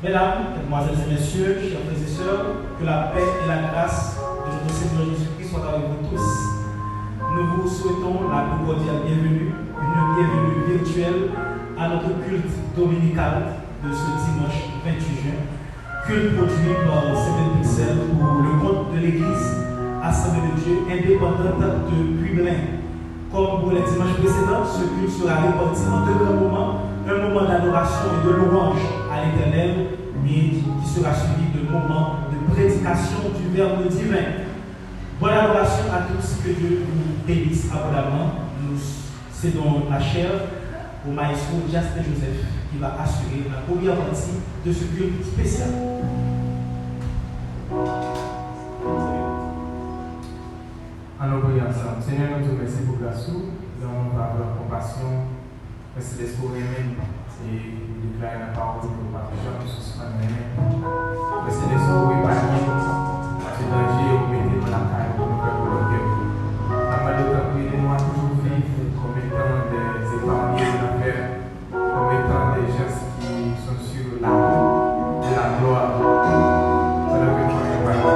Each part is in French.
Mesdames, Mesdemoiselles et Messieurs, chers frères et sœurs, que la paix et la grâce de notre Seigneur Jésus-Christ soient avec vous tous. Nous vous souhaitons la plus cordiale bienvenue, une bienvenue virtuelle à notre culte dominical de ce dimanche 28 juin, culte produit par 7 Pixels pour le compte de l'Église Assemblée de Dieu indépendante de Puy-Blain. Comme pour les dimanches précédents, ce culte sera réparti en deux grands moments, un moment d'adoration et de louange à l'Éternel, mais qui sera suivi de moments de prédication du Verbe divin. Bonne adoration à tous, que Dieu vous bénisse abondamment. Nous cédons la chair au maestro Jasper Joseph qui va assurer la première partie de ce culte spécial. Alors, prions ensemble. Seigneur, nous te remercions pour grâce, nous avons compassion. Merci d'esprit même et déclarer la parole pour partager ce soir. Merci d'esprit épargner à ce danger où mettez dans la caille pour nous faire volontaire. Amado, aidez-nous à toujours vivre comme étant des épargnés de l'affaire, comme étant des gens qui sont sur la route de la gloire. Alors que nous sommes pas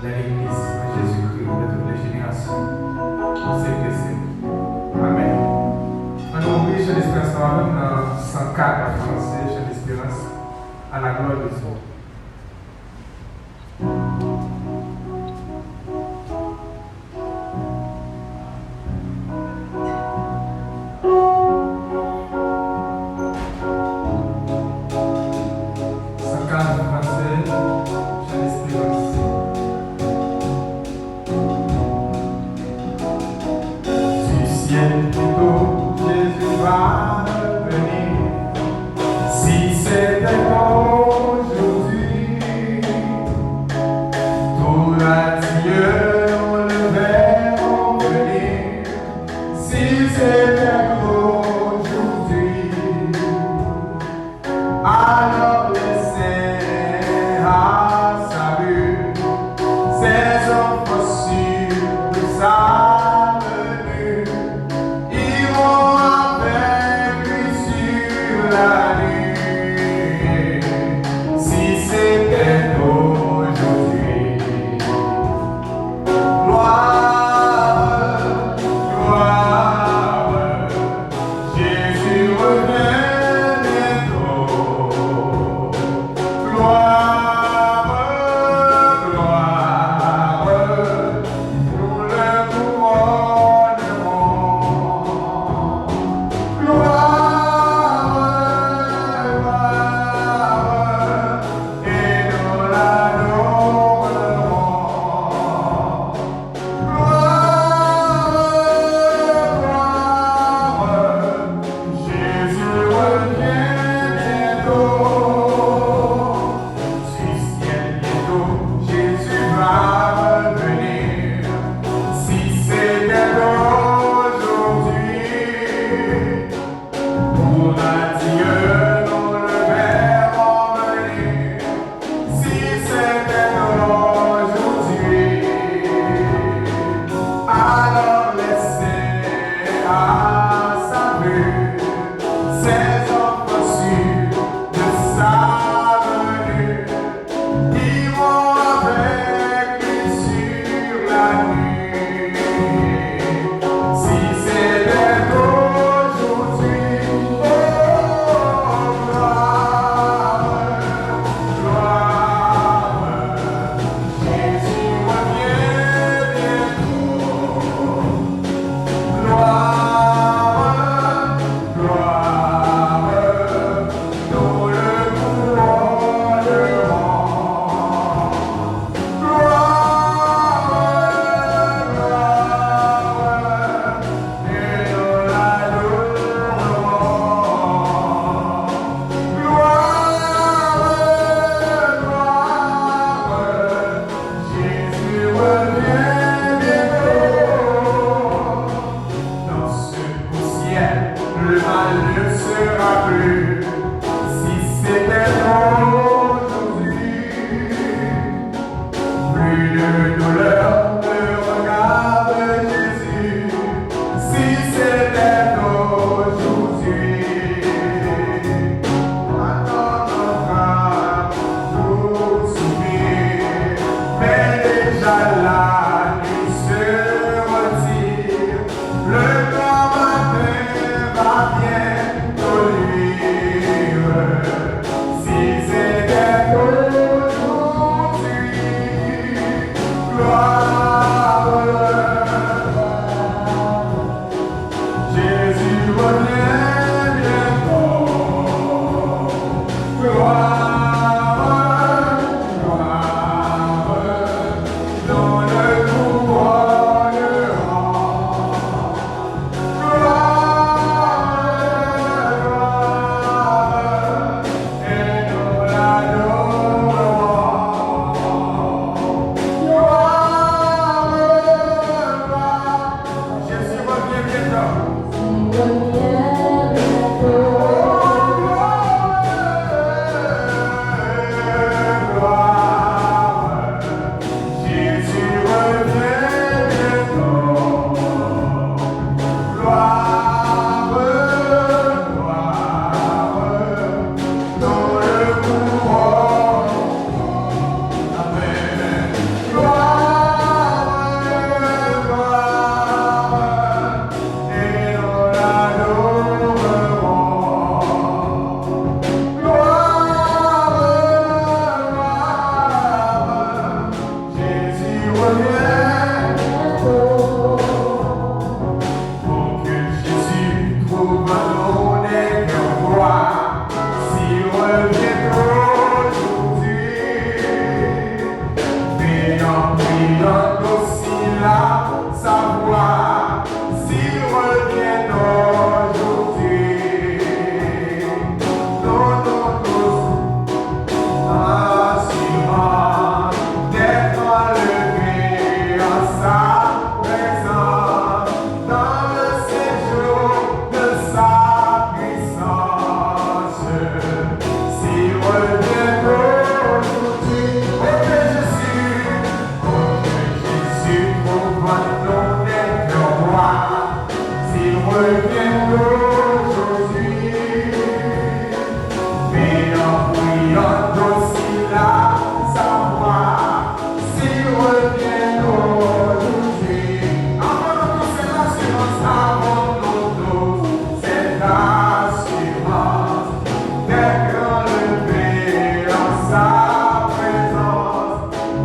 de l'Église de Jésus-Christ de toutes les générations. Amen. On oublie Chant d'Espérance dans 104 en français, Chant d'Espérance à la gloire de Dieu.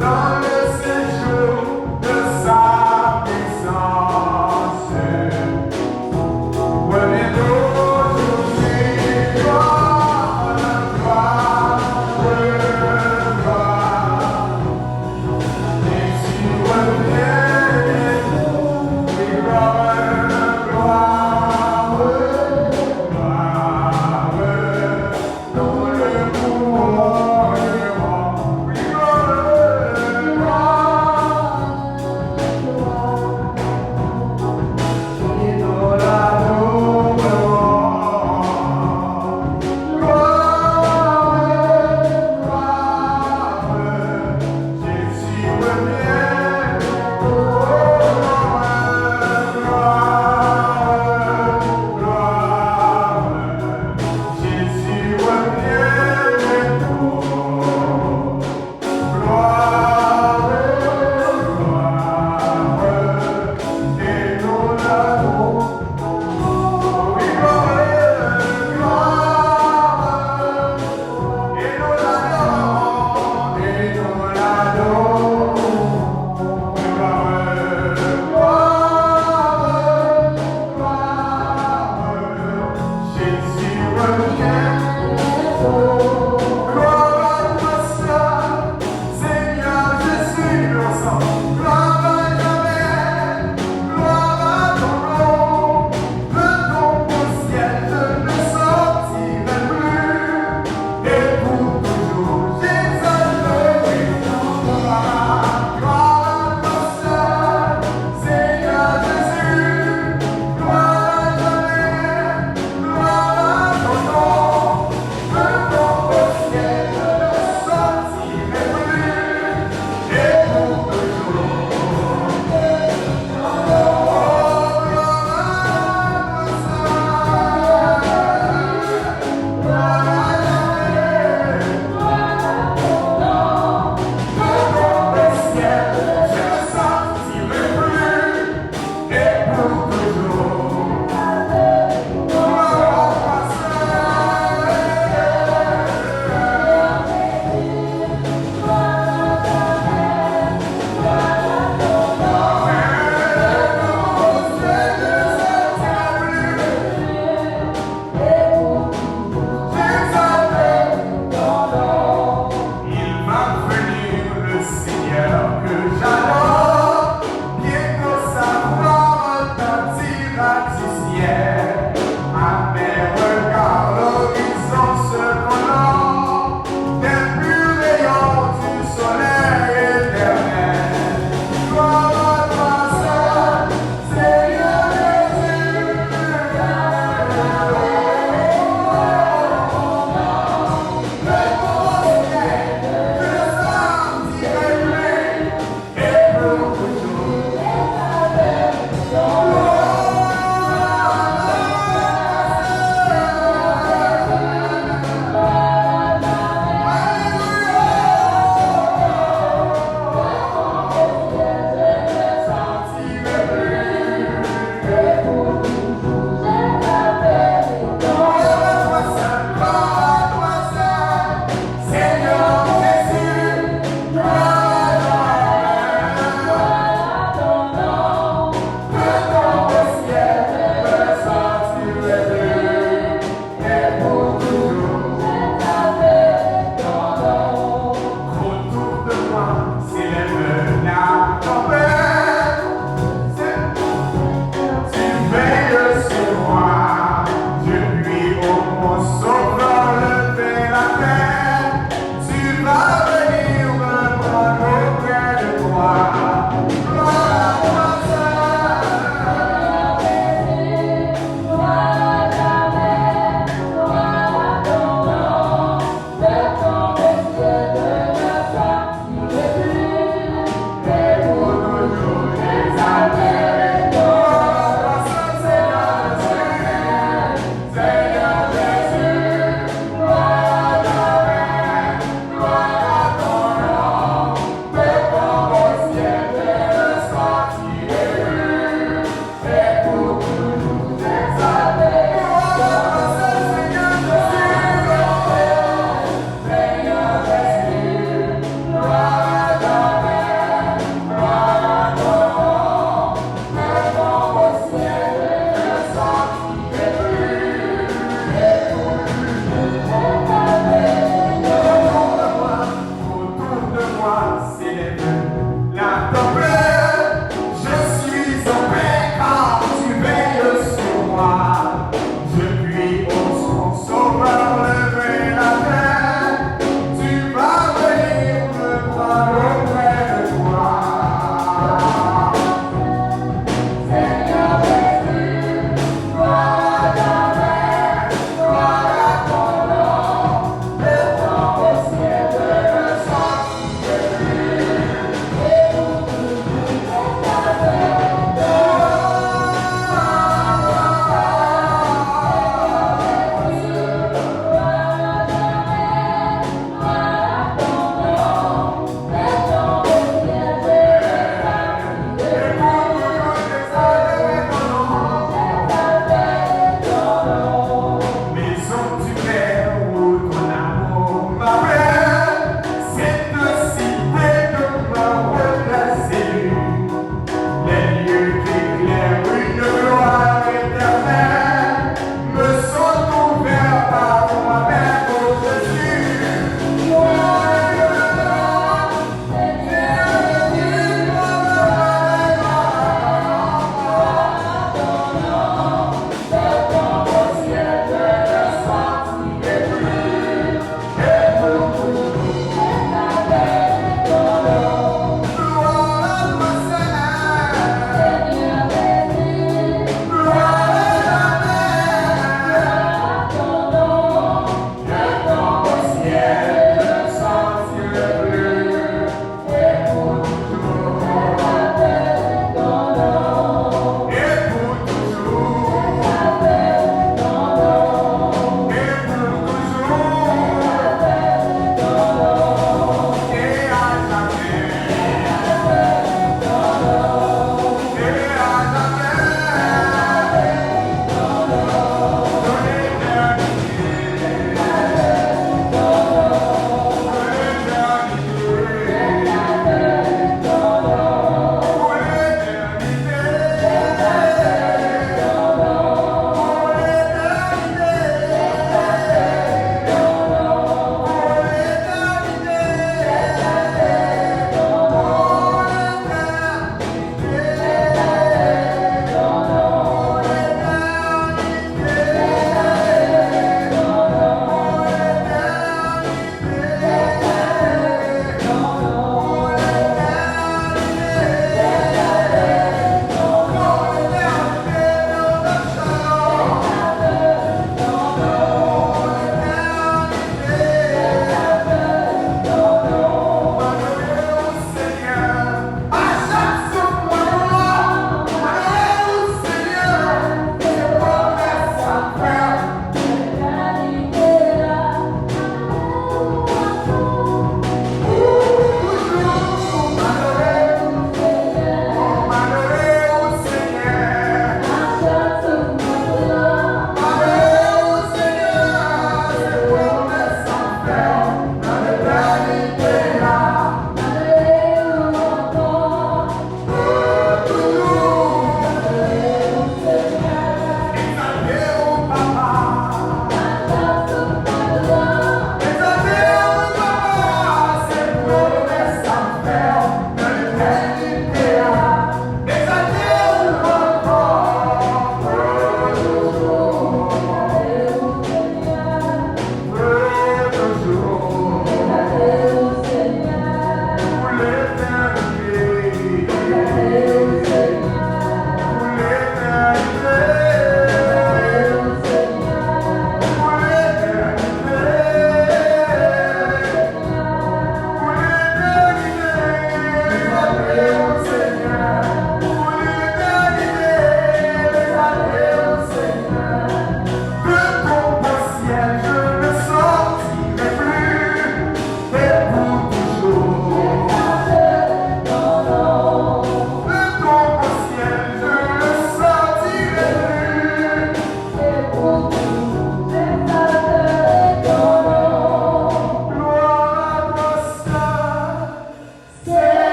Dans le séjour de sa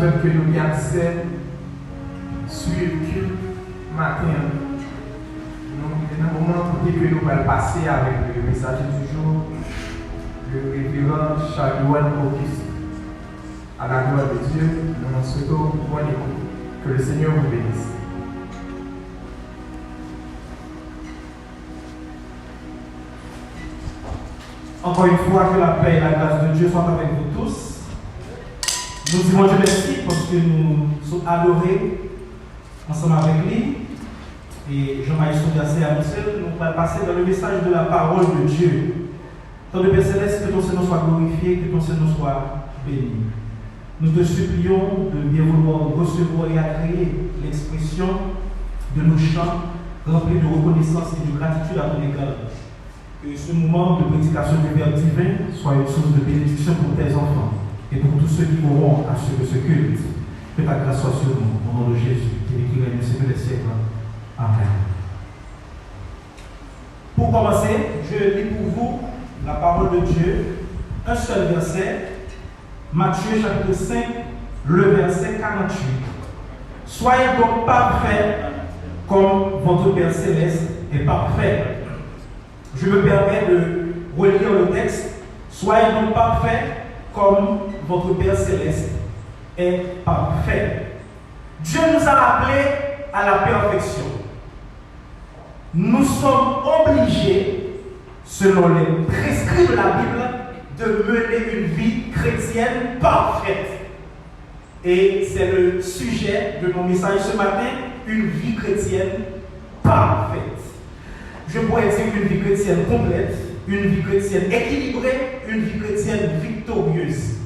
besoin que nous ayons accès sur le culte matin. Dans le moment où nous allons passer avec le message du jour, le révérend Charles-Louane Auguste. À la gloire de Dieu, nous nous souhaitons bonne écoute. Que le Seigneur vous bénisse. Encore une fois, que la paix et la grâce de Dieu soient avec vous tous. Nous disons Dieu merci parce que nous sommes adorés ensemble avec lui. Et Jean-Marie verset à nous, nous allons passer dans le message de la parole de Dieu. Dans le Père Céleste, que ton Seigneur soit glorifié, que ton Seigneur soit béni. Nous te supplions de bien vouloir recevoir et agréer l'expression de nos chants remplis de reconnaissance et de gratitude à ton égard. Que ce moment de prédication du Verbe divin soit une source de bénédiction pour tes enfants et pour tous ceux qui auront à suivre ce culte. Que ta grâce soit sur nous, au nom de Jésus, et qui règne au siècle des siècles. Amen. Pour commencer, je lis pour vous la parole de Dieu, un seul verset, Matthieu chapitre 5, le verset 48. Soyez donc parfaits comme votre Père Céleste est parfait. Je me permets de relire le texte. Soyez donc parfaits comme votre Père Céleste est parfait. Dieu nous a appelés à la perfection. Nous sommes obligés, selon les prescrits de la Bible, de mener une vie chrétienne parfaite. Et c'est le sujet de mon message ce matin, une vie chrétienne parfaite. Je pourrais dire une vie chrétienne complète, une vie chrétienne équilibrée, une vie chrétienne victorieuse.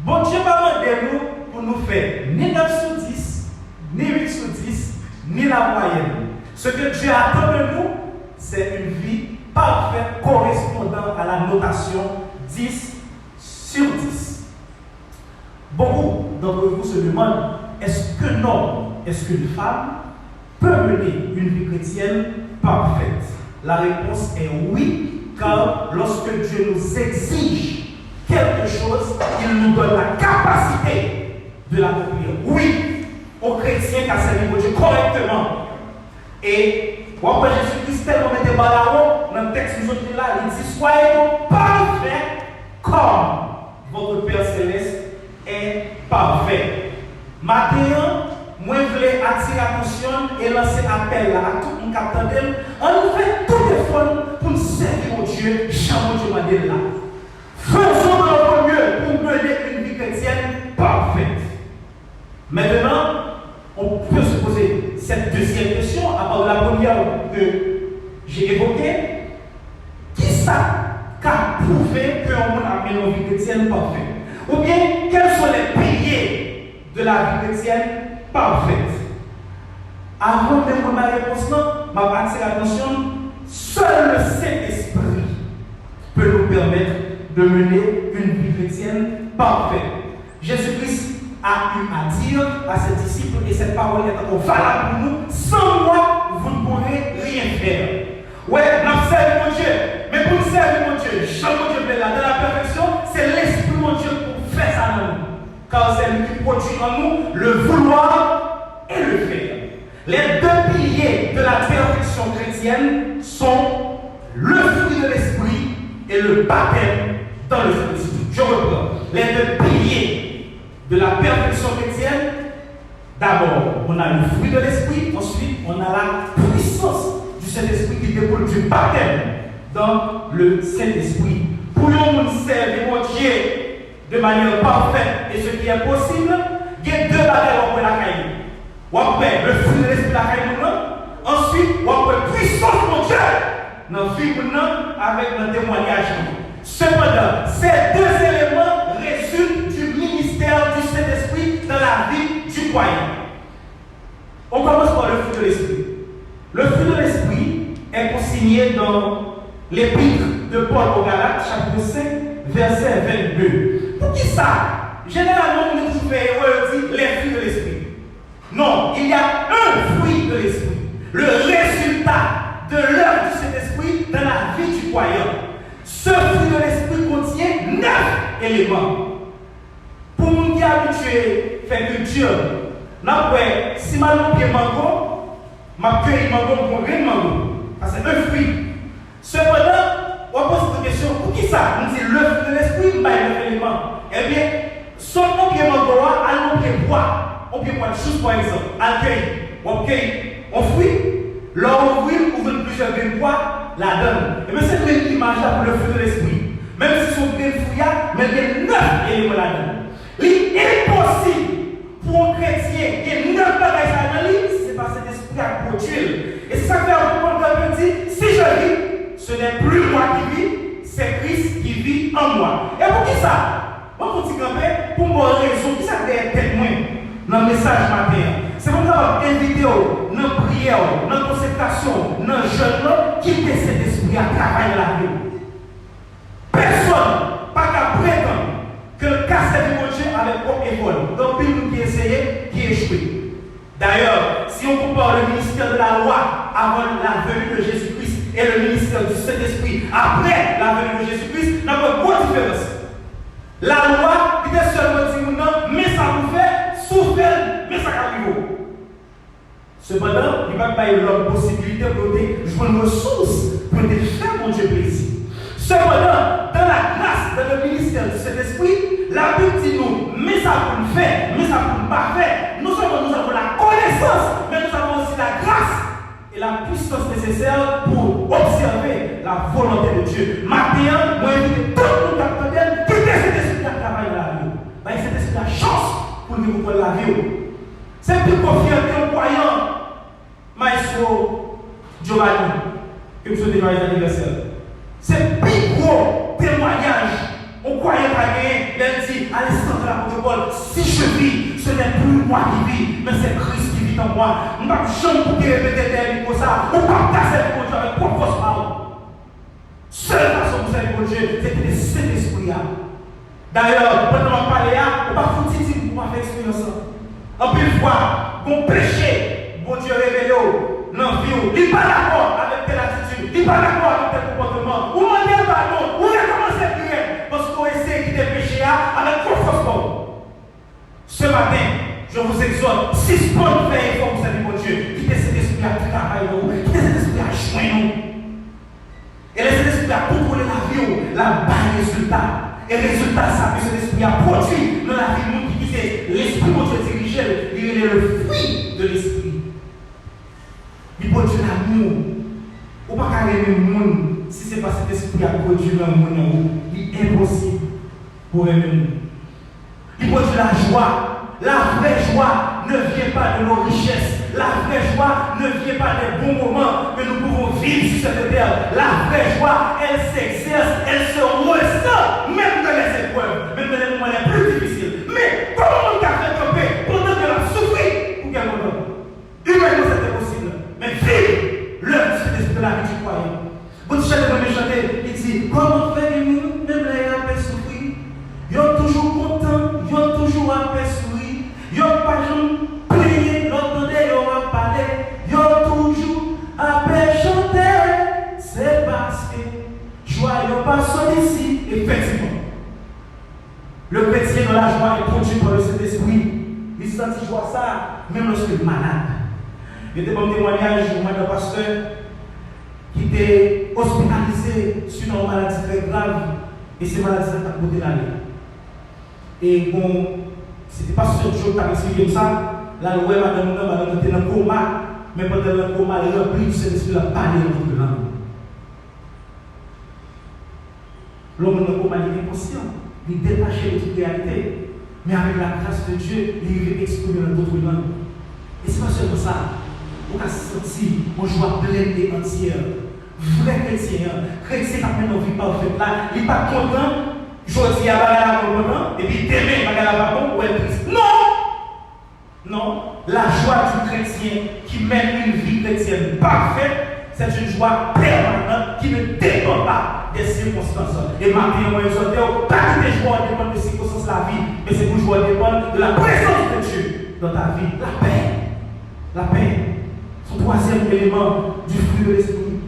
Bon Dieu va demander nous pour nous faire ni 9 sur 10, ni 8 sur 10, ni la moyenne. Ce que Dieu attend de nous, c'est une vie parfaite correspondant à la notation 10 sur 10. Beaucoup d'entre vous se demandent, est-ce qu'un homme, est-ce qu'une femme peut mener une vie chrétienne parfaite? La réponse est oui, car lorsque Dieu nous exige quelque chose, il nous donne la capacité de l'accomplir. Oui, aux chrétiens qui a servi Dieu correctement. Et après Jésus-Christ, tellement mettait balaron, dans le texte nous autres là, il dit soyez donc parfaits comme votre Père Céleste est parfait. Maintenant, moi je voulais attirer l'attention et lancer appel à tout le monde qui attendait. On nous fait tout effort pour nous servir au Dieu, jamais Dieu m'a dit là. Faisons notre mieux pour mener une vie chrétienne parfaite. Maintenant, on peut se poser cette deuxième question, à part de la première que j'ai évoquée. Qui ça qu'a prouvé qu'un monde a mené une vie chrétienne parfaite? Ou bien, quels sont les piliers de la vie chrétienne parfaite? Avant de donner ma réponse, je vais attirer l'attention. Seul le Saint-Esprit peut nous permettre de mener une vie chrétienne parfaite. Jésus-Christ a eu à dire à ses disciples, et cette parole est encore valable pour nous, sans moi, vous ne pourrez rien faire. Ouais, nous servons mon Dieu, mais pour nous servir mon Dieu, jamais Dieu fait là, dans la perfection, c'est l'Esprit mon Dieu pour faire ça dans nous. Car c'est lui qui produit en nous le vouloir et le faire. Les deux piliers de la perfection chrétienne sont le fruit de l'Esprit et le baptême dans le Saint-Esprit. Je reprends. Les deux piliers de la perfection chrétienne, d'abord, on a le fruit de l'Esprit, ensuite, on a la puissance du Saint-Esprit qui découle du baptême dans le Saint-Esprit. Pour nous servir mon Dieu de manière parfaite et ce qui est possible, il y a deux bagages pour la caille. On peut le fruit de l'Esprit de la caille, ensuite, on peut puissance mon Dieu dans la vie avec le témoignage. Cependant, ces deux éléments résultent du ministère du Saint-Esprit dans la vie du croyant. On commence par le fruit de l'Esprit. Le fruit de l'Esprit est consigné dans l'épître de Paul aux Galates, chapitre 5, verset 22. Pour qui ça? Généralement, on nous fait dire les fruits de l'Esprit. Non, il y a un fruit de l'Esprit. Le résultat de l'œuvre du Saint-Esprit dans la vie du croyant. Ce fruit de l'Esprit contient 9 éléments. Pour nous qui habitués faire culture. Si je suis mango, je cueille mango pour un mango. Parce que c'est un fruit. Cependant, on pose une question, pour qui ça? On dit l'œuf de l'esprit, mais l'élément. Eh bien, son nom qui est mango, on peut boire. On peut boire des choses, par exemple. On cueille, on fruit. L'or ouvre, ouvre plusieurs graines bois, la donne. Et bien, c'est une image là pour le fruit de l'esprit. Même si son grain fruit, mais il y a 9 éléments là-dedans. Il est impossible pour un chrétien qui est 9 bagages là-dedans, c'est parce que cet esprit a produit. Et c'est ça que le dit, si je vis, ce n'est plus moi qui vis, c'est Christ qui vit en moi. Et pour qui ça? Moi, pour dire pour une raison, qui ça fait être moins dans le message matin? C'est pour ça que invité dans la prière, dans la consécration, dans le jeûne, qui fait cet esprit à travailler la vie. Personne pas qu'à prétendre que le casse du Dieu avec propre école. Donc, il nous qui essayé, qui échoué. D'ailleurs, si on compare le ministère de la loi avant la venue de Jésus-Christ et le ministère du Saint-Esprit après la venue de Jésus-Christ, il y a une grande différence. La loi, il était seulement dit non, mais ça vous fait souffrir, mais ça arrive. Cependant, il ne va pas y avoir la possibilité de jouer une ressource pour te faire mon Dieu plaisir. Cependant, dans la grâce, dans le ministère du Saint-Esprit, la Bible dit nous, mais ça pour nous faire, mais ça pour nous pas faire. Nous avons la connaissance, mais nous avons aussi la grâce et la puissance nécessaire pour observer la volonté de Dieu. Maintenant, moi, j'invite tout le monde à qui est cet esprit à travailler la vie. Mais cet esprit a chance pour nous prendre la vie. C'est plus confiant qu'un croyant, Maestro Giovanni, que vous souhaitez joyeux anniversaire. C'est plus gros témoignage. On croyait pas gagner, elle dit à l'instant de la protocole, si je vis, ce n'est plus moi qui vis, mais c'est Christ qui vit en moi. Je ne vais pas jamais répéter des comme ça, on ne peut pas casser le Dieu avec propre parole. Seule façon de faire pour Dieu, c'est que cet esprit-là. D'ailleurs, pendant qu'on parle là, on ne va pas foutre ici pour faire expérience. En plus, fois, bon péché, bon Dieu révélé, non, il n'est pas d'accord avec telle attitude, il n'est pas d'accord avec tel comportement. Ou demandez pardon, ou recommencez à prier, parce qu'on essaie de quitter le péché avec trop force. Ce matin, je vous exhorte, suspendez faire effort pour servir mon Dieu. Quittez cet esprit à travailler, quittez cet esprit à joindre. Et cet esprit à contrôler la vie, la balle résultat. Et le résultat, ça que cet esprit a produit dans la vie de monde qui disait l'esprit de Dieu dirigé, il est le fruit de l'esprit. Il produit l'amour. Ou pas carrément le monde si ce n'est pas cet esprit a produit l'amour. Il est impossible pour aimer. Il produit la joie. La vraie joie ne vient pas de nos richesses. La vraie joie ne vient pas des bons moments que nous pouvons vivre sur cette terre. La vraie joie, elle s'exerce, elle se ressent, même dans les épreuves, même dans les moments les plus difficiles. Mais comment on peut faire tomber pendant qu'elle a souffert pour qu'elle moment? Humainement, c'était possible. Mais vive l'œuvre de la vie du croyant. Vous chanter, chanter, il dit comment faire-nous, même les appels souffrir? Ils sont toujours contents, ils sont toujours appels sourire. Ils n'ont pas jamais plié, l'entendez, ils ont parlé. Ils ont toujours appelé chanter. C'est parce que joyeux pas sorti ici, effectivement. Le chrétien dans la joie est produit par le Saint-Esprit. Il sentit joie ça, même lorsqu'il est malade. Il y a des bons témoignages au moins d'un pasteur qui était hospitalisé suite à une maladie très grave. Et ces maladies sont à côté de l'année. Et bon, c'était pas ce jour qui a expliqué ça. Là, nous voyons madame était dans le coma, mais pendant le coma, elle a rempli de cet esprit, elle a parlé en toute langue. L'homme dans le coma, il est inconscient, il est détaché de toute réalité. Mais avec la grâce de Dieu, il est exprimé dans d'autres langues. Et c'est pas seulement ça. On a senti une joie pleine et entière. Vrai chrétien, chrétien qui a fait une vie parfaite là, il n'est pas content. Je dis à la content, et puis demain, il va pas bon ou être triste. Non! Non. La joie du chrétien qui mène une vie chrétienne parfaite, c'est une joie permanente qui ne dépend pas des circonstances. Et maintenant, moi, je dis, pas que tes joies dépendent des circonstances de la vie, mais c'est que joie dépend de la présence de Dieu dans ta vie. La paix. La paix. Son troisième élément du fruit de l'esprit.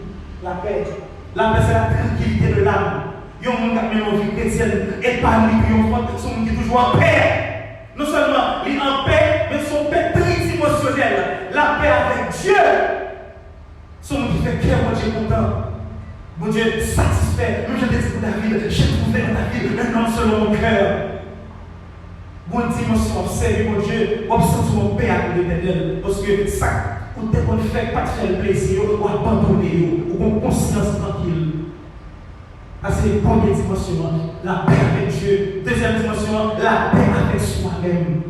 La paix. La paix, c'est la tranquillité de l'âme. Il y a un monde qui a une vie chrétienne épanouie, qui sont toujours en paix. Non seulement il est en paix, mais son paix tridimensionnelle. La paix avec Dieu. Son monde qui fait cœur, mon Dieu content. Mon Dieu satisfait. Même je te dis pour David, j'ai trouvé dans ta vie un homme selon mon cœur. Bonne dimension, observe mon Dieu, observe mon paix avec l'Éternel. Parce que ça, ou dès qu'on fait pas de faire le plaisir, ou abandonner, ou qu'on conscience tranquille. Ça, c'est la première dimension, la paix avec Dieu. Deuxième dimension, la paix avec soi-même.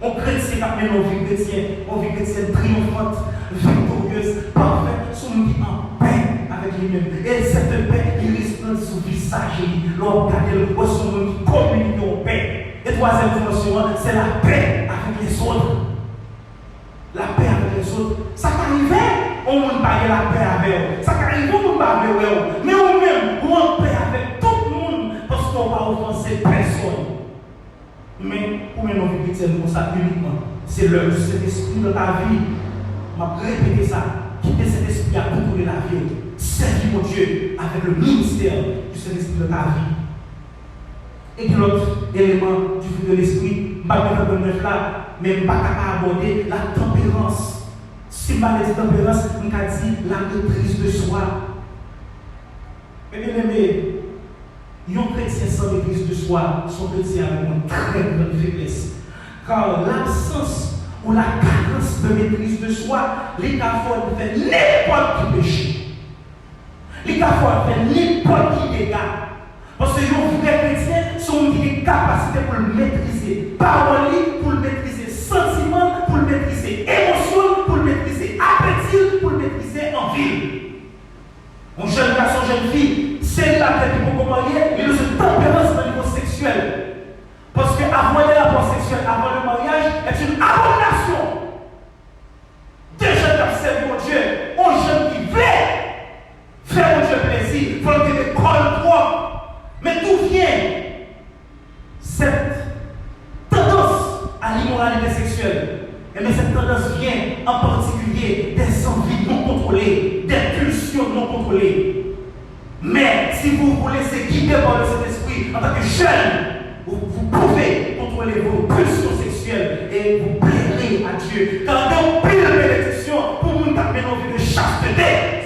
On chrétien, maintenant, on vit chrétienne triomphante, victorieuse, parfaite, son vie en paix avec lui-même. Et cette paix, il resplendit sur le visage, l'on regarde le roi, son monde qui communique en paix. Et troisième dimension, c'est la paix avec les autres. La paix avec les autres. Ça qu'arrivait, on ne peut pas la paix avec eux. Ça qu'arrivait, on ne peut pas avec eux. Mais nous-mêmes, on en paix avec tout le monde parce qu'on ne va pas offenser personne. Mais pour nous, nous chrétiens, comme ça uniquement. C'est l'œuvre de cet esprit dans ta vie. Je vais répéter ça. Quitter cet esprit à contrôler la vie. Servir mon Dieu avec le ministère de cet esprit dans ta vie. Et puis l'autre élément du fruit de l'esprit, je ne vais pas faire de neuf là, mais je ne vais pas aborder la tempérance. Si je parle de tempérance, je vais dire la maîtrise de soi. Mais bien aimé, un chrétien sans maîtrise de soi, son chrétien avec une très grande faiblesse. Car l'absence ou la carence de maîtrise de soi, les cas forts de faire n'importe qui péché. Les cas forts de faire n'importe qui dégâts. Parce que les vrais chrétiens sont une capacité pour le maîtriser. Parole, pour le maîtriser. Sentiment, pour le maîtriser. Émotion, pour le maîtriser. Appétit, pour le maîtriser en ville. Mon jeune garçon, jeune fille, c'est la tête pour marier, il y a une tempérance au niveau sexuel. Parce qu'avoir le rapport sexuel avant le mariage est une abomination. Deux jeunes qui observent mon Dieu, un jeune qui veut faire mon Dieu plaisir, il faut que des cols propres. Mais d'où vient cette tendance à l'immoralité sexuelle? Et bien cette tendance vient en particulier des envies non contrôlées, des pulsions non contrôlées. Mais si vous vous laissez guider par le Saint-Esprit en tant que jeune, vous pouvez contrôler vos pulsions sexuelles et vous plairez à Dieu. Car dans pile de bénédiction, pour vous taper l'envie de chasteté.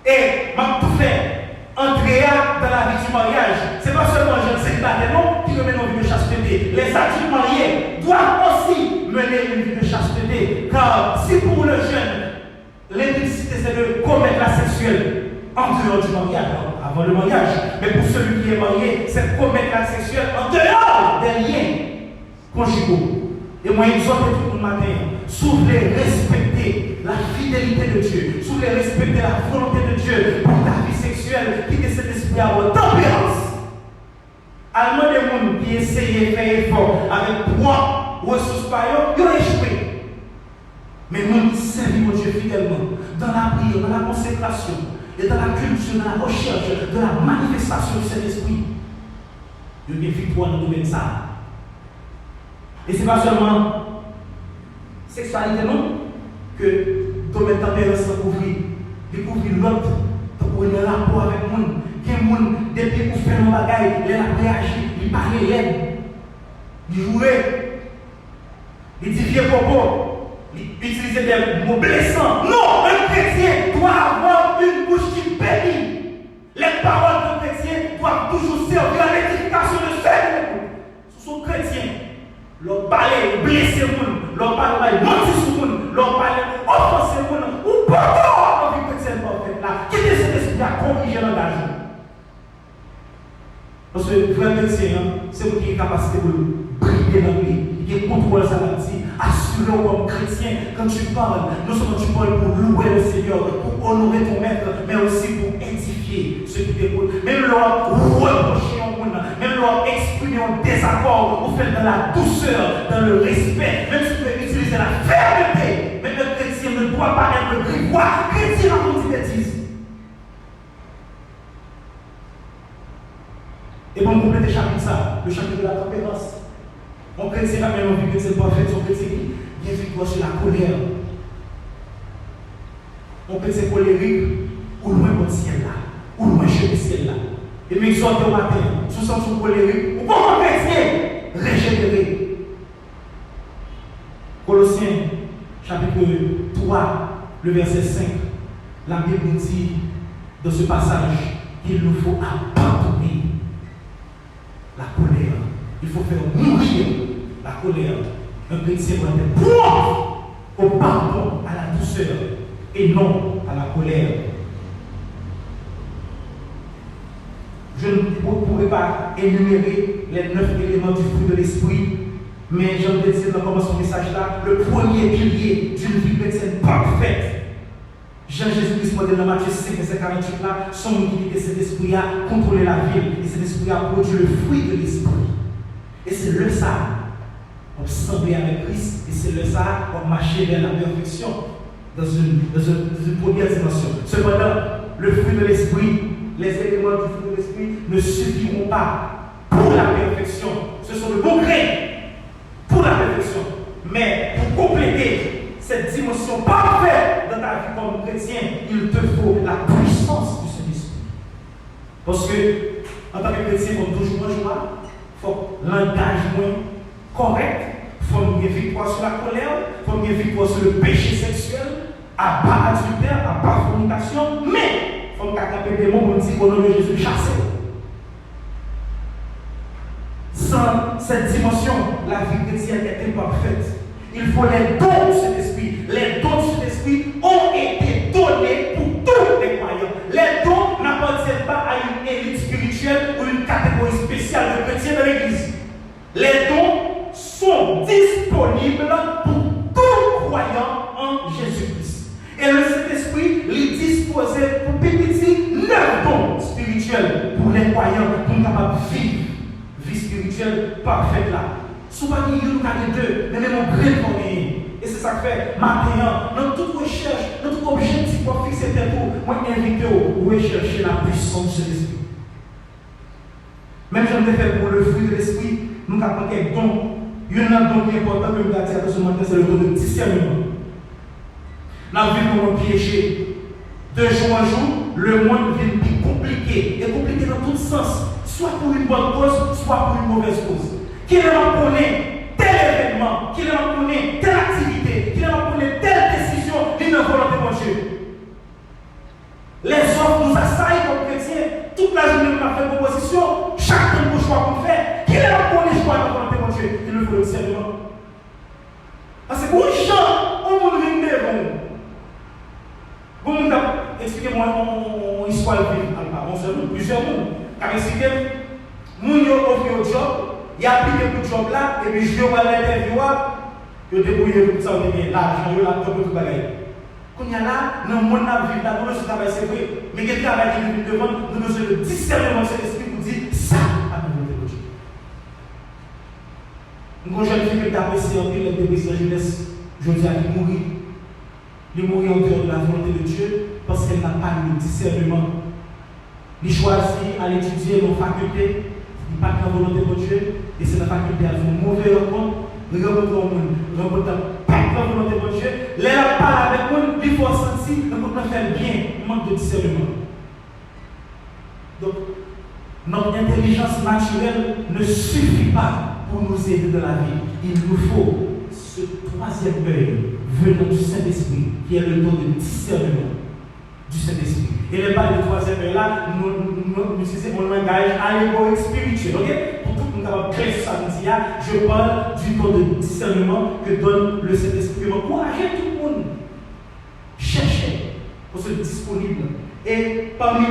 Et m'a tout fait. Andrea dans la vie du mariage, ce n'est pas seulement un jeune célibataire qui mène une vie de chasteté. Les adultes mariés doivent aussi mener une vie de chasteté. Car si pour le jeune, l'implicité c'est de commettre la sexuelle en dehors du mariage, avant le mariage. Mais pour celui qui est marié, c'est commettre la sexuelle en dehors des liens conjugaux. Et moi, ils ont tout le matin. Soufflez, respecter la fidélité de Dieu. Soufflez, respecter la volonté de Dieu pour ta vie sexuelle, qui est cet esprit à votre tempérance. Allemand des gens qui essayent de faire effort avec poids, ressources par eux, ils ont échoué. Mais nous qui servons Dieu fidèlement dans la prière, dans la consécration, et dans la culture, dans la recherche, de la manifestation du Saint-Esprit, il y a une victoire dans le domaine ça. Et ce n'est pas seulement sexualité, non, que le domaine tempérance découvrir l'autre, pour un rapport avec le monde. Il y a des gens, depuis qu'on fait nos bagailles, ils ont réagi, ils parlent l'aide, ils jouaient, ils disent vieux coco, ils utilisent des mots blessants. Non, un chrétien doit avoir une bouche qui bénit. Les paroles d'un chrétien doivent toujours servir à l'édification de ceux qui l'écoutent. Ce sont chrétiens. Leur parler, blesser le monde, leur parler, mentir sur le monde, leur parler, offenser le monde, ou pas dans la vie chrétienne parfaite là. Qui est cet esprit à corriger l'engagement? Parce que le vrai chrétien, c'est vous qui avez capacité de briller dans lui, qui contrôle sa partie, assurer comme chrétien, quand tu parles, non seulement tu parles pour louer le Seigneur, pour honorer ton maître, mais aussi pour édifier ceux qui t'écoutent. Même leur reprocher au monde, même leur exprimer en désaccord, vous faites dans la douceur, dans le respect, même si tu peux utiliser la fermeté. Mais le chrétien ne doit pas être grivois, chrétien raconte des bêtises. Et pour compléter chapitre ça, le chapitre de la tempérance. Mon chrétien n'a même envie que c'est parfait, son chrétien qui vient victoire sur la colère. Mon chrétien colérique, ou loin de ciel là, ou loin chez le ciel là. Et m'exhorte au matin, sous son colérique, ou comme un chrétien, régénéré. Colossiens, chapitre 3, le verset 5, la Bible dit dans ce passage qu'il nous faut abandonner la colère. Il faut faire mourir la colère. Un chrétien doit être prompt au pardon, à la douceur, et non à la colère. Je ne pourrais pas énumérer les 9 éléments du fruit de l'esprit, mais j'en ai dit dans le commencement de message là, le premier pilier d'une vie chrétienne parfaite. Jean-Jésus-Christ modèle dans Matthieu 5, verset 48 là, son utilité, cet esprit a contrôlé la ville, et cet esprit a produit le fruit de l'esprit. Et c'est le ça, on semblait avec Christ, et c'est le ça, on marchait vers la perfection dans une première dimension. Cependant, le fruit de l'esprit, les éléments du fruit de l'esprit ne suffiront pas pour la perfection. Ce sont de bons grains pour la perfection. Mais pour compléter cette dimension parfaite dans ta vie comme chrétien, il te faut la puissance du Saint-Esprit. Parce que, en tant que chrétien, il faut toujours joie, il faut l'engagement correct, il faut une victoire sur la colère, il faut une victoire sur le péché sexuel, à bas adultère, à bas fornication, mais il faut que des mots pour dire au nom de Jésus chassé. Sans cette dimension, la vie chrétienne est imparfaite. Il faut les dons de cet esprit. Les dons de cet esprit ont été donnés pour tous les croyants. Les dons n'appartiennent pas à une élite spirituelle ou une catégorie spéciale de chrétiens de l'Église. Les dons sont disponibles pour tout croyant en Jésus-Christ. Et le Saint-Esprit les disposait pour pépitir 9 dons spirituels pour les croyants pour capables de vivre vie spirituelle parfaite là. Souvent, il y a une deux, mais même on gré pour gagner. Et c'est ça que fait maintenant, dans toute recherche, dans tout objectif pour fixer tes tours, moi invite vous rechercher la puissance de l'esprit. Même si on fait pour le fruit de l'esprit, nous avons quelques dons. Il y a un don qui est important que nous avons dit ce matin, c'est le don de discernement. La vie pour nous piéger. De jour en jour, le monde devient plus compliqué. Et compliqué dans tous les sens. Soit pour une bonne cause, soit pour une mauvaise cause. Qu'il en connaît tel événement, qu'il en connaît telle activité, qu'il en connaît telle décision, il ne volonté de Dieu. Les offres nous assaillent comme chrétiens. Toute la journée, nous avons fait proposition. Chacun pour choix qu'on fait. Qu'il en connaît choix de volonté de Dieu. Il le faut le discernement. Parce que pour les gens, on vous vient devant. Vous expliquez-moi une histoire de vie. On se dit plusieurs mondes. Car expliquez, nous avons offert au job. Il a appliqué pour le job là, et puis je vais aller l'interview, je vais débrouiller pour ça, on est l'argent, je vais la tomber tout le bagage. Quand il y a là, dans le monde de vie, là, nous travail c'est vrai, mais il y a un travail qui nous demande, nous avons besoin de discernement de cet esprit pour dire ça à nous de Dieu. Une jeune fille qui a apprécié en pile de la jeunesse, je dis à lui mourir. Il mourit en dehors de la volonté de Dieu parce qu'elle n'a pas eu le discernement. Il choisit à l'étudier dans la faculté. Il n'a pas la volonté de Dieu, et c'est la faculté à faire une mauvaise rencontre, pas la volonté de Dieu, l'air parle avec nous, il faut sentir, il faut faire bien, il manque de discernement. Donc, notre intelligence naturelle ne suffit pas pour nous aider dans la vie. Il nous faut ce troisième œil venant du Saint-Esprit, qui est le don de discernement du Saint-Esprit. Et le pas de troisième œil là, nous utilisons un langage allégorique spirituel. Ok? Pour tout le monde capable de créer ça, je parle du don de discernement que donne le Saint-Esprit. Encouragez tout le monde. Cherchez pour se disponible. Et parmi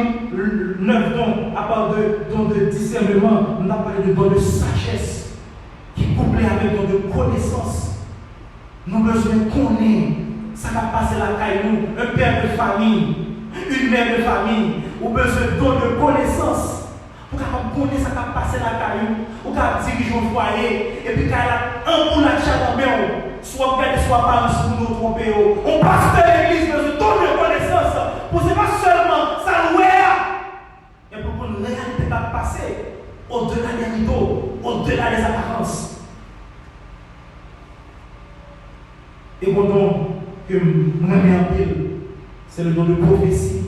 9 dons, à part de dons de discernement, on a parlé de dons de sagesse qui est couplé avec dons de connaissance. Nous avons besoin de connaître. Ça va passer la caille nous, un père de famille. Une mère de famille, ou besoin de don de connaissance pour connaître ça qui passer la caillou, ou diriger un foyer, et puis quand elle a un pour la chat soit père, soit parent, soit nous tromper. On passe de l'église, besoin de don de connaissance, pour ce n'est pas seulement ça louer, mais pour qu'on réalité qui passer au-delà des rideaux, au-delà des apparences. Et bon don que moi j'ai en pile. C'est le don de prophétie.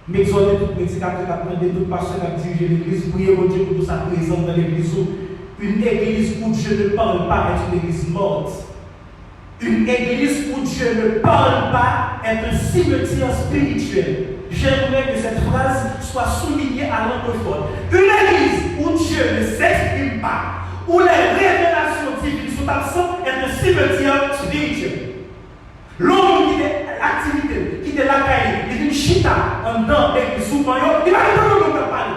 Mais exhorter tout prédicateur qui apprend tout pasteur qui a dirigé l'église, prier au Dieu pour sa présence dans l'église. Une église où Dieu ne parle pas est une église morte. Une église où Dieu ne parle pas est un cimetière spirituel. J'aimerais que cette phrase soit soulignée à l'encre forte. Une église où Dieu ne s'exprime pas, où les révélations divines sont absentes, est un cimetière spirituel. L'homme qui est l'activité, qui est la caille, qui est une chita en dedans et qui souvent, il va nous donner parler.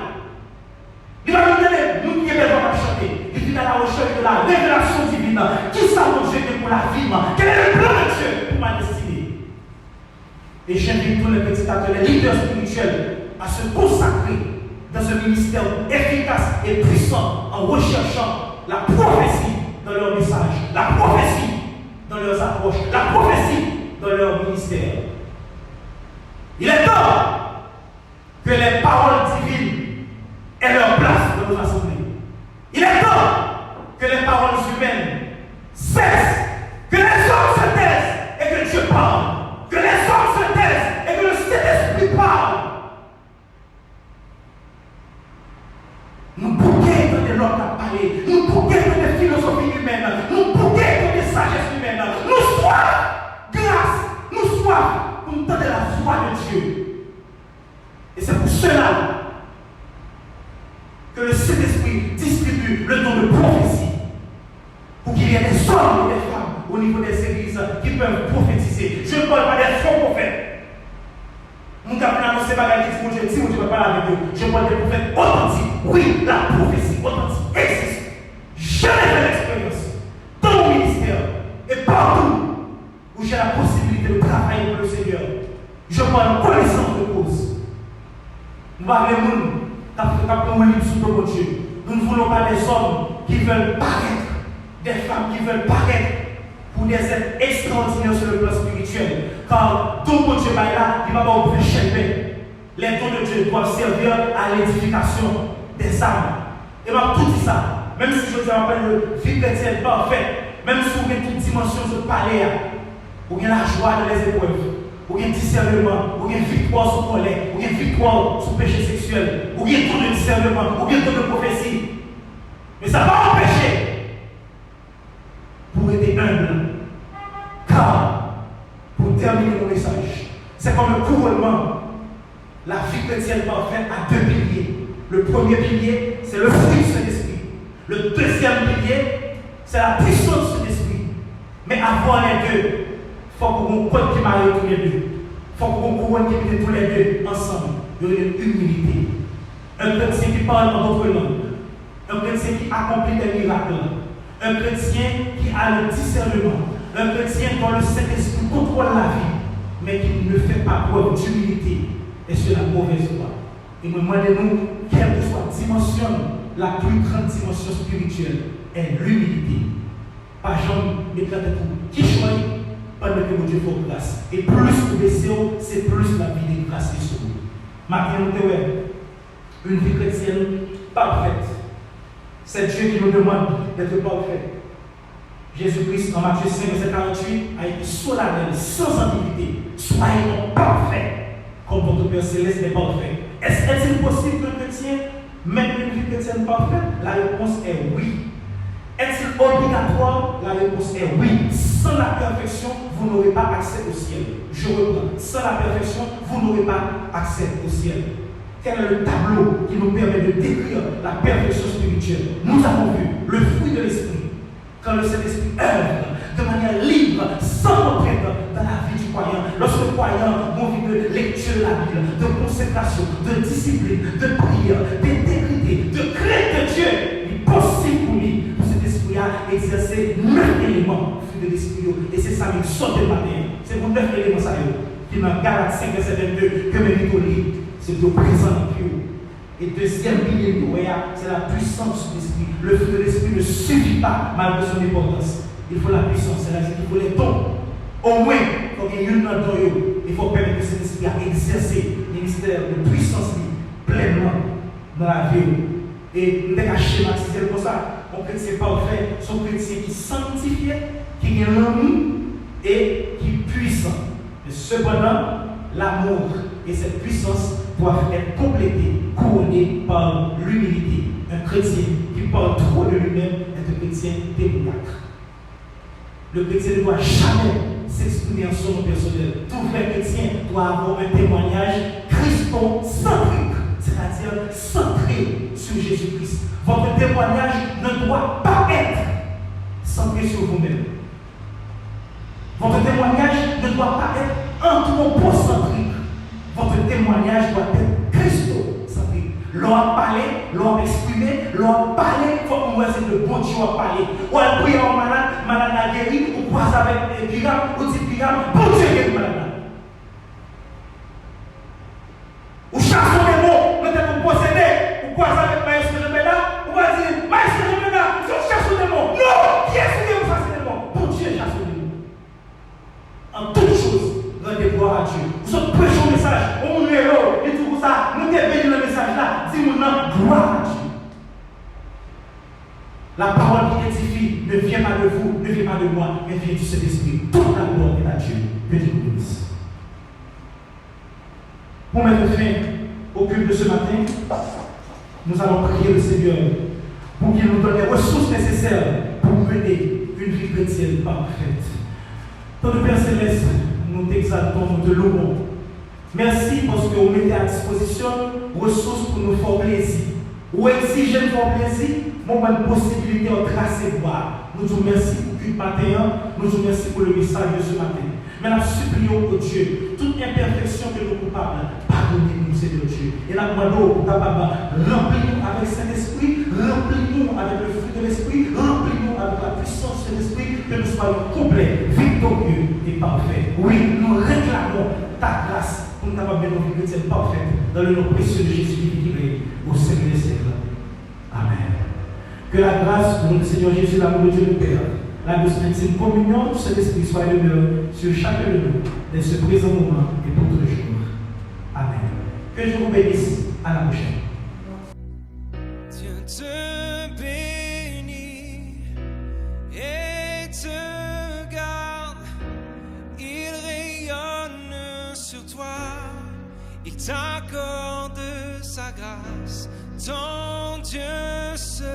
Il va nous donner, nous qui devons chanter. Il est à la recherche de la révélation divine. Qui savons Dieu pour la vie? Quel est le plan de Dieu pour ma destinée? Et j'invite tous les prédicateurs, les leaders spirituels à se consacrer dans ce ministère efficace et puissant en recherchant la prophétie dans leur message, la prophétie dans leurs approches, la prophétie dans leur ministère. Il est temps que les paroles divines aient leur place dans nos assemblées. Il est temps que les paroles humaines cessent, que les hommes se taisent et que Dieu parle, que les hommes se taisent et que le Saint-Esprit parle. Nous bouquons de l'homme à parler, nous bouquons de philosophie humaine, nous bouquons de sagesse humaine, nous soif grâce, nous soif pour nous donner la voix de Dieu. Et c'est pour cela que le Saint-Esprit distribue le don de prophétie pour qu'il y ait des hommes et des femmes au niveau des églises qui peuvent prophétiser. Je ne parle pas des faux prophètes. Nous avons annoncé par la Dieu, si vous ne pouvez pas avec eux. Je parle des prophètes authentiques. Oui, la prophétie authentique existe. J'ai fait l'expérience dans mon ministère et partout où j'ai la possibilité de travailler pour le Seigneur. Je parle en connaissance de cause. Nous parlons de Dieu. Nous ne voulons pas des hommes qui veulent paraître, des femmes qui veulent paraître pour des êtres extraordinaires sur le plan spirituel. Car tout mon Dieu est là, il ne va pas vous faire chèvrer. Les dons de Dieu doivent servir à l'édification des âmes. Et moi, tout dit ça, même si je vous appelle le vie chrétienne parfaite, même si vous avez toute dimension de parler, vous avez la joie de les épreuves. Ou bien discernement, ou bien victoire sur colère, ou bien victoire sur péché sexuel, ou bien tout de discernement, ou bien tout de prophétie. Mais ça va empêcher pour être humble. Car, pour terminer mon message, c'est comme le couronnement. La vie chrétienne parfaite a deux piliers. Le premier pilier, c'est le fruit du Saint-Esprit. Le deuxième pilier, c'est la puissance du Saint-Esprit. Mais avoir les deux, il faut qu'on compte qui marie tous les deux. Il faut qu'on couronne qui mette tous les deux ensemble. Il y a une humilité. Un chrétien qui parle en d'autres langues. Un chrétien qui accomplit des miracles. Un chrétien qui a le discernement. Un chrétien dont le Saint-Esprit contrôle la vie, mais qui ne fait pas preuve d'humilité et sur la mauvaise voie. Et nous demandons, quelle que soit la dimension, la plus grande dimension spirituelle est l'humilité. Pas Jean, mais tout. Qui choisit pendant que Dieu fait grâce. Et plus vous baissez, c'est plus la vie de grâce qui est sur vous. Maintenant, une vie chrétienne parfaite. C'est Dieu qui nous demande d'être parfait. Jésus-Christ, en Matthieu 5, verset 48, a été solennel, sans ambiguïté. Soyez parfaits, comme votre Père Céleste est parfait. Est-il possible qu'un chrétien mène une vie chrétienne parfaite? La réponse est oui. Est-il obligatoire? La réponse est oui. Sans la perfection, vous n'aurez pas accès au ciel. Je reprends. Sans la perfection, vous n'aurez pas accès au ciel. Quel est le tableau qui nous permet de décrire la perfection spirituelle? Nous avons vu le fruit de l'esprit. Quand le Saint-Esprit œuvre de manière libre, sans contrainte dans la vie du croyant. Lorsque le croyant vit de lecture de la Bible, de consécration, de discipline, de prière, d'intégrité, de crainte de Dieu, il est possible pour lui, pour cet esprit à exercer 9 éléments fruit de l'esprit. Et c'est ça qui sort de matin. C'est pour 9 éléments ça qui dans Galates 5, verset 22, que mes livres, c'est le présent en Dieu. Et deuxième pilier de c'est la puissance de l'esprit. Le fruit de l'esprit ne suffit pas malgré son importance. Il faut la puissance, c'est-à-dire qu'il faut les dons. Au moins, quand il y a une dans il faut permettre que cet esprit a exercé le ministère de puissance pleinement dans la vie. Et nous devons schématiser comme ça. On chrétien parfait, son chrétien qui est sanctifié, qui est l'amour et qui est puissant. Mais cependant, l'amour et cette puissance doivent être complétés, couronnés par l'humilité. Un chrétien qui parle trop de lui-même est un chrétien démoniaque. Le chrétien ne doit jamais s'exprimer en son nom personnel. Tout vrai chrétien doit avoir un témoignage christocentrique, c'est-à-dire centré sur Jésus-Christ. Votre témoignage ne doit pas être centré sur vous-même. Votre témoignage ne doit pas être anthropocentrique. Votre témoignage doit être christocentrique. L'on a parlé, l'on a exprimé, l'on a parlé, il faut qu'on voit c'est le bon Dieu a parlé. Ou à prier en malade, malade a guéri, ou croise avec Biram, ou dit Biram, bon Dieu guérit malade. Ou chasse les mots, peut-être vous possédez, ou croise avec Maestro Jemena, ou va dire, Maestro Jemena, je chasse les mots. Non, qui est-ce qui vous chasse les mots? Bon Dieu chasse les mots. En toutes choses, rendez gloire à Dieu. Vous êtes prêchons le message, on est là, et tout ça, nous devons le message là, dis-nous gloire à Dieu. La parole qui édifie ne vient pas de vous, ne vient pas de moi, mais vient du Saint-Esprit. Toute la gloire est à Dieu. Que Dieu vous bénisse. Pour mettre fin au culte de ce matin, nous allons prier le Seigneur pour qu'il nous donne les ressources nécessaires pour mener une vie chrétienne parfaite. Tant de Père Céleste, nous t'exaltons, nous te louons. Merci parce que vous mettez à disposition ressources pour nous faire plaisir. Ou exiger nous faire plaisir, mon bonne possibilité de tracer voie. Nous vous remercions pour le matin, nous vous remercions pour le message de ce matin. Mais nous supplions au Dieu, toute imperfection que nous coupables, pardonnez-nous, Seigneur Dieu. Et la demandons, remplis-nous avec Saint-Esprit, remplis-nous avec le fruit de l'Esprit, remplis-nous avec la puissance de l'Esprit, que nous soyons complets, victorieux et parfaits. Oui, nous réclamons ta grâce pour nous capables de nos vies chrétiennes parfaites, dans le nom précieux de Jésus qui vit au siècle des siècles. Amen. Que la grâce de notre Seigneur Jésus, l'amour de Dieu le Père, la douce intime communion de cet esprit soit demeure sur chacun de nous, dès ce présent moment et pour tous les jours. Amen. Que Dieu vous bénisse. À la prochaine. Dieu te bénit et te garde. Il rayonne sur toi. Il t'accorde sa grâce. Ton Dieu seul.